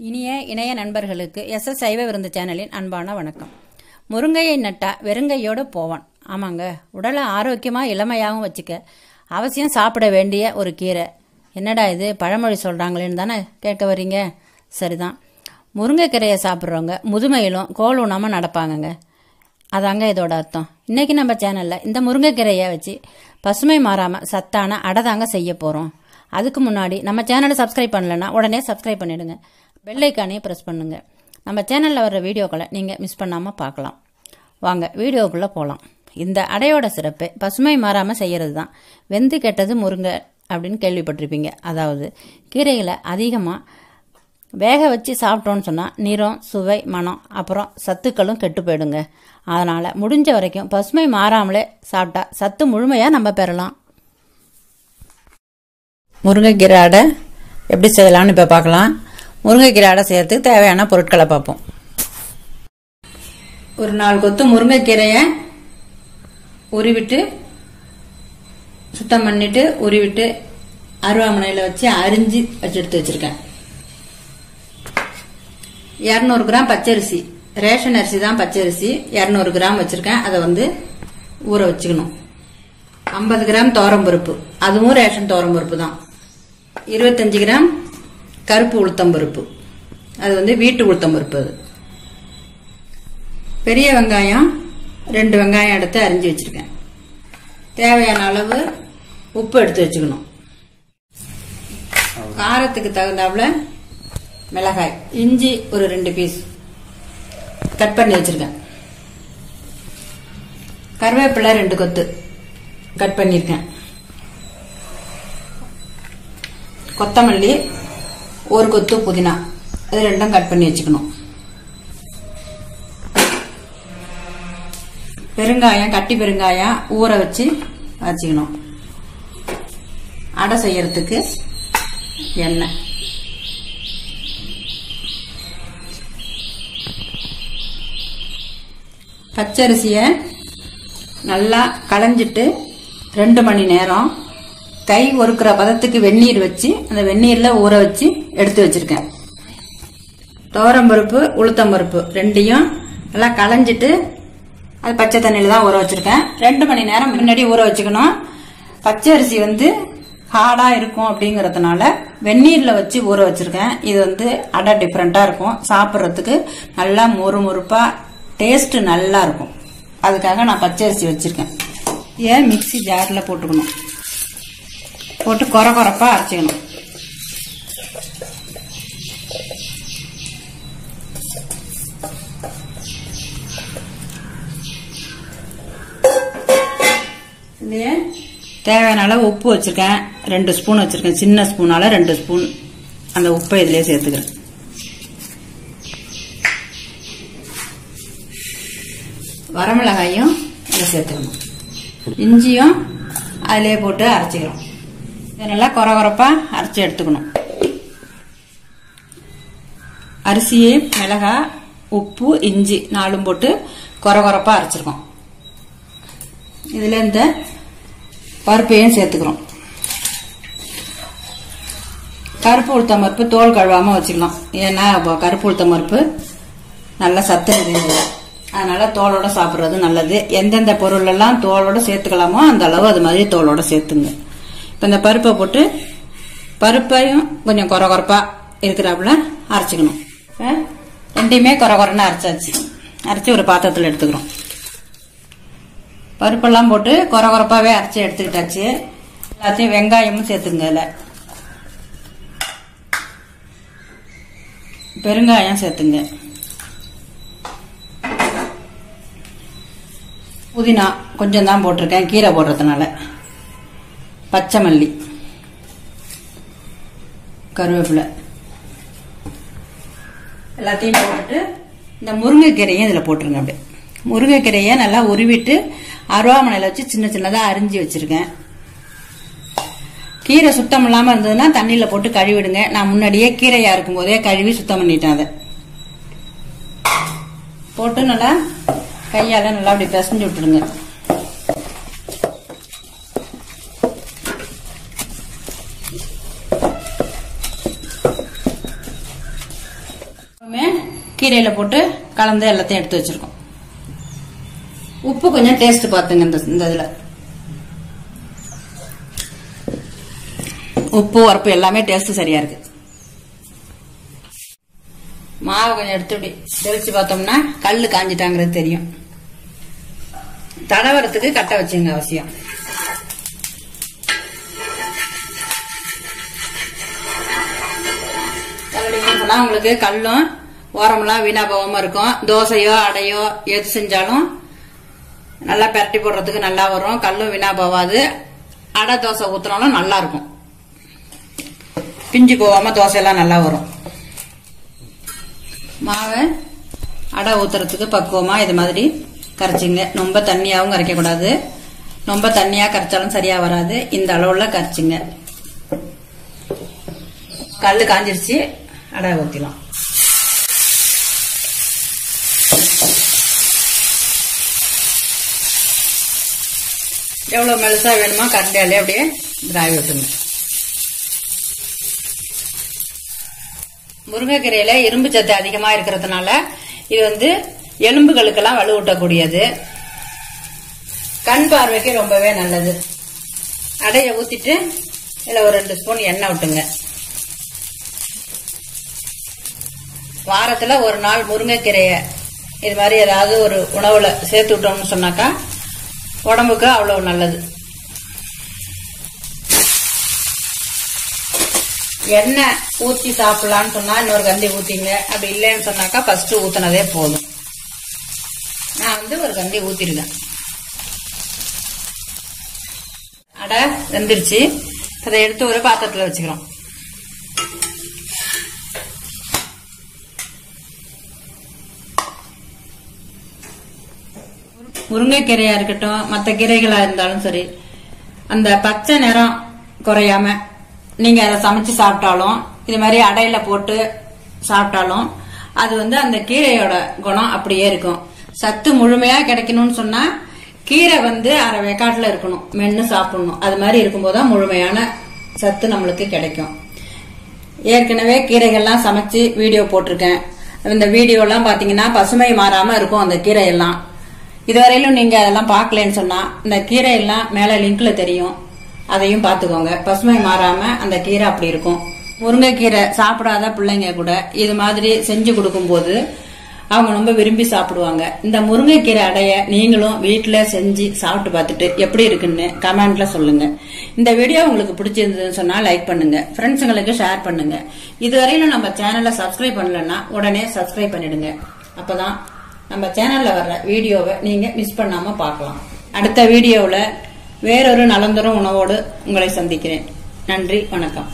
இனிய இணைய நண்பர்களுக்கு சைவ விருந்து சேனலின் அன்பான வணக்கம். முருங்கையை நட்டா வெறுங்கையோடு போவான். ஆமாங்க, உடலை ஆரோக்கியமாக இளமையாகவும் வச்சுக்க அவசியம் சாப்பிட வேண்டிய ஒரு கீரை. என்னடா இது பழமொழி சொல்கிறாங்களேன்னு தானே கேட்க வரீங்க? சரிதான். முருங்கைக்கீரையை சாப்பிட்றவங்க முதுமையிலும் கோல் உண்ணாமல் நடப்பாங்கங்க. அதாங்க இதோட அர்த்தம். இன்றைக்கி நம்ம சேனலில் இந்த முருங்கைக்கீரையை வச்சு பசுமை மாறாமல் சத்தான அடை தாங்க செய்ய போகிறோம். அதுக்கு முன்னாடி நம்ம சேனலை சப்ஸ்கிரைப் பண்ணலைன்னா உடனே சப்ஸ்கிரைப் பண்ணிவிடுங்க. பெல் ஐக்கானையும் ப்ரெஸ் பண்ணுங்கள். நம்ம சேனலில் வர்ற வீடியோக்களை நீங்கள் மிஸ் பண்ணாமல் பார்க்கலாம். வாங்க வீடியோக்குள்ளே போகலாம். இந்த அடையோட சிறப்பு பசுமை மாறாமல் செய்கிறது தான். வெந்து கெட்டது முருங்கை அப்படின்னு கேள்விப்பட்டிருப்பீங்க. அதாவது கீரைகளை அதிகமாக வேக வச்சு சாப்பிட்டோன்னு சொன்னால் நிறம், சுவை, மனம், அப்புறம் சத்துக்களும் கெட்டு போயிடுங்க. அதனால் முடிஞ்ச வரைக்கும் பசுமை மாறாமலே சாப்பிட்டா சத்து முழுமையாக நம்ம பெறலாம். முருங்கைக்கீரை அடை எப்படி செய்யலாம்னு இப்போ பார்க்கலாம். முருங்கைக்கீரை அடை செய்யறதுக்கு தேவையான பொருட்களை பார்ப்போம். ஒரு 4 கொத்து முருங்கைக்கீரையை உருவிட்டு சுத்தம் பண்ணிட்டு உருவிட்டு அருவாமனையில் வச்சு அரிஞ்சு எடுத்து வச்சிருக்கேன். 200 கிராம் பச்சரிசி, ரேஷன் அரிசி தான் பச்சரிசி, 200 கிராம் வச்சிருக்கேன். அதை ஊற வச்சுக்கணும். 50 கிராம் துவரம்பருப்பு, அதுவும் ரேஷன் துவரம்பருப்பு தான். 25 கிராம் கருப்பு உளுத்தம்பருப்பு, அது வீட்டு உளுத்தம்பருப்பு. அது பெரிய வெங்காயம் 2 வெங்காயம் எடுத்து அரிஞ்சு வச்சிருக்கேன். தேவையான அளவு உப்பு எடுத்து வச்சுக்கணும். காரத்துக்கு தகுந்தாப்புல மிளகாய், இஞ்சி ஒரு 2 பீஸ் கட் பண்ணி வச்சிருக்கேன். கருவேப்பிலை 2 கொத்து கட் பண்ணிருக்கேன். கொத்தமல்லி 1 கொத்து, புதினா அது 2 கட் பண்ணி வச்சுக்கணும். பெருங்காயம், கட்டி பெருங்காயம் ஊற வச்சு வச்சுக்கணும். அடை செய்யறதுக்கு எண்ணெய், பச்சரிசியை நல்லா களைஞ்சிட்டு 2 மணி நேரம் கை ஒருக்கிற பதத்துக்கு வெந்நீர் வச்சு அந்த வெந்நீரில் ஊற வச்சு எடுத்து வச்சிருக்கேன். துவரம்பருப்பு, உளுத்தம்பருப்பு 2யும் நல்லா களைஞ்சிட்டு அது பச்சை தண்ணியில் தான் ஊற வச்சிருக்கேன். 2 மணி நேரம் முன்னாடி ஊற வச்சுக்கணும். பச்சரிசி ஹார்டாக இருக்கும் அப்படிங்கறதுனால வெந்நீரில் வச்சு ஊற வச்சிருக்கேன். இது அடை டிஃப்ரெண்டா இருக்கும். சாப்பிட்றதுக்கு நல்லா மொறுமொறுப்பா டேஸ்ட் நல்லா இருக்கும். அதுக்காக நான் பச்சரிசி வச்சிருக்கேன். மிக்சி ஜாரில் போட்டுக்கணும். போட்டு கொரப்பா அரைச்சிக்கணும். தேவையான அளவு உப்பு வச்சிருக்கேன். 2 ஸ்பூன் வச்சிருக்கேன். சின்ன ஸ்பூனால 2 ஸ்பூன் அந்த உப்பை இதுலயே சேர்த்துக்கிறேன். வரமிளகாயும் இதில் சேர்த்துக்கணும். இஞ்சியும் அதிலே போட்டு அரைச்சிக்கிறோம். நல்லா கொரப்பா அரைச்சி எடுத்துக்கணும். அரிசி, மிளகாய், உப்பு, இஞ்சி 4 போட்டு கொரப்பா அரைச்சிருக்கோம். இதுல இந்த பருப்பையும் சேர்த்துக்கிறோம். கருப்பு உளுத்தம் பருப்பு தோல் கழுவாம வச்சுக்கலாம். ஏன்னா கருப்பு உளுத்தம் பருப்பு நல்லா சத்து நிறைந்தது. அதனால தோலோட சாப்பிட்றது நல்லது. எந்தெந்த பொருள் எல்லாம் தோலோட சேர்த்துக்கலாமோ அந்த அளவு அது மாதிரி தோலோட சேர்த்துங்க. இப்ப இந்த பருப்பை போட்டு பருப்பையும் கொஞ்சம் கொரப்பா இருக்கிறாப்புல அரைச்சிக்கணும். 2யுமே கொரன்னு அரைச்சாச்சு. அரைச்சி ஒரு பாத்திரத்தில் எடுத்துக்கிறோம். பருப்பெல்லாம் போட்டு கொரப்பாவே அரைச்சி எடுத்துக்கிட்டாச்சு. எல்லாத்தையும் வெங்காயமும் சேர்த்துங்க. அதில் பெருங்காயம் சேர்த்துங்க. புதினா கொஞ்சம் தான் போட்டிருக்கேன் கீரை போடுறதுனால. பச்சை மல்லி, கருவேப்பிலை எல்லாத்தையும் போட்டுட்டு இந்த முருங்கைக்கீரையும் இதில் போட்டுருங்க. அப்படியே முருங்கைக்கீரையை நல்லா உருவிட்டு அருவாமனையில் வச்சு சின்னதாக அரிஞ்சு வச்சிருக்கேன். கீரை சுத்தம் இல்லாமல் இருந்ததுன்னா தண்ணியில் போட்டு கழுவிடுங்க. நான் முன்னாடியே கீரையா இருக்கும் போதே கழுவி சுத்தம் பண்ணிட்டேன். அதை போட்டு நல்லா கையால நல்லா அப்படி பிசைஞ்சு விட்டுருங்க. கீரையில போட்டு கலந்து எல்லாத்தையும் எடுத்து வச்சிருக்கோம். உப்பு கொஞ்சம் டேஸ்ட் பார்த்துங்க. இந்த இதுல உப்பு உரப்பு எல்லாமே டேஸ்ட் சரியா இருக்கு. மாவு கொஞ்சம் எடுத்து இப்படி தெளிச்சு பார்த்தோம்னா கல்லு காஞ்சிட்டாங்கிறது தெரியும். தடவரத்துக்கு கட்ட வச்சுங்க அவசியம். உங்களுக்கு கல்லும் ஓரமெல்லாம் வீணா போகாம இருக்கும். தோசையோ அடையோ எது செஞ்சாலும் நல்லா பெரட்டி போடுறதுக்கு நல்லா வரும். கல்லும் வீணா போகாது. அடை தோசை ஊத்துனாலும் நல்லா இருக்கும். பிஞ்சு போகாம தோசையெல்லாம் நல்லா வரும். மாவை அடை ஊத்துறதுக்கு பக்குவமா இது மாதிரி கரைச்சிங்க. ரொம்ப தண்ணியாவும் கரைக்க கூடாது, ரொம்ப தண்ணியா கரைச்சாலும் சரியா வராது. இந்த அளவுல கரைச்சிங்க. கல்லு காஞ்சிருச்சு, அடை ஊத்திடலாம். எவ்வளவு மெலுசா வேணுமோ கரண்டியாலே அப்படியே திராவி விட்டுங்க. முருங்கைக்கீரையில இரும்பு சத்து அதிகமா இருக்கிறதுனால இது எலும்புகளுக்கெல்லாம் வலுவூட்டக்கூடியது. கண் பார்வைக்கு ரொம்பவே நல்லது. அடைய ஊத்திட்டு இதுல ஒரு 2 ஸ்பூன் எண்ணெய் விட்டுங்க. வாரத்துல ஒரு நாள் முருங்கைக்கீரைய இது மாதிரி ஏதாவது ஒரு உணவுல சேர்த்து விட்டோம்னு சொன்னாக்கா உடம்புக்கு அவ்வளவு நல்லது. எண்ணெய் ஊத்தி சாப்பிடலான்னு சொன்னா இன்னொரு கண்டி ஊத்திங்க. அப்படி இல்லைன்னு சொன்னாக்கா ஃபர்ஸ்ட் ஊத்தினதே போதும். நான் ஒரு கண்டி ஊத்திருக்கேன். அடை வெந்துருச்சு. அதை எடுத்து ஒரு பாத்திரத்துல வச்சுக்கிறோம். முருங்கைக்கீரையா இருக்கட்டும், மற்ற கீரைகளா இருந்தாலும் சரி, அந்த பச்சை நிறம் குறையாம நீங்க அதை சமைச்சு சாப்பிட்டாலும் இது மாதிரி அடையில போட்டு சாப்பிட்டாலும் அது அந்த கீரையோட குணம் அப்படியே இருக்கும். சத்து முழுமையா கிடைக்கணும்னு சொன்னா கீரை அரை வேக்காட்டுல இருக்கணும், மென்னு சாப்பிடணும். அது மாதிரி இருக்கும்போதுதான் முழுமையான சத்து நம்மளுக்கு கிடைக்கும். ஏற்கனவே கீரைகள்லாம் சமைச்சு வீடியோ போட்டிருக்கேன். இந்த வீடியோ எல்லாம் பாத்தீங்கன்னா பசுமை மாறாம இருக்கும் அந்த கீரை எல்லாம். இதுவரையிலும் நீங்க அதெல்லாம் பாக்கலன்னு சொன்னா இந்த கீரை எல்லாம் மேல லிங்க்ல தெரியும், அதையும் பாத்துக்கோங்க. பசுமை மாறாம அந்த கீரை அப்படி இருக்கும். முருங்கைக்கீரை சாப்பிடாத பிள்ளைங்க கூட இது மாதிரி செஞ்சு கொடுக்கும் போது அவங்க ரொம்ப விரும்பி சாப்பிடுவாங்க. இந்த முருங்கைக்கீரை அடைய நீங்களும் வீட்டுல செஞ்சு சாப்பிட்டு பார்த்துட்டு எப்படி இருக்குன்னு கமெண்ட்ல சொல்லுங்க. இந்த வீடியோ உங்களுக்கு பிடிச்சிருந்ததுன்னு சொன்னா லைக் பண்ணுங்க, ஃப்ரெண்ட்ஸுங்களுக்கு ஷேர் பண்ணுங்க. இதுவரையிலும் நம்ம சேனலை சப்ஸ்கிரைப் பண்ணலன்னா உடனே சப்ஸ்கிரைப் பண்ணிடுங்க. அப்பதான் நம்ம சேனல்ல வர்ற வீடியோவை நீங்க மிஸ் பண்ணாம பார்க்கலாம். அடுத்த வீடியோவில் வேறொரு நலந்தரும் உணவோடு உங்களை சந்திக்கிறேன். நன்றி, வணக்கம்.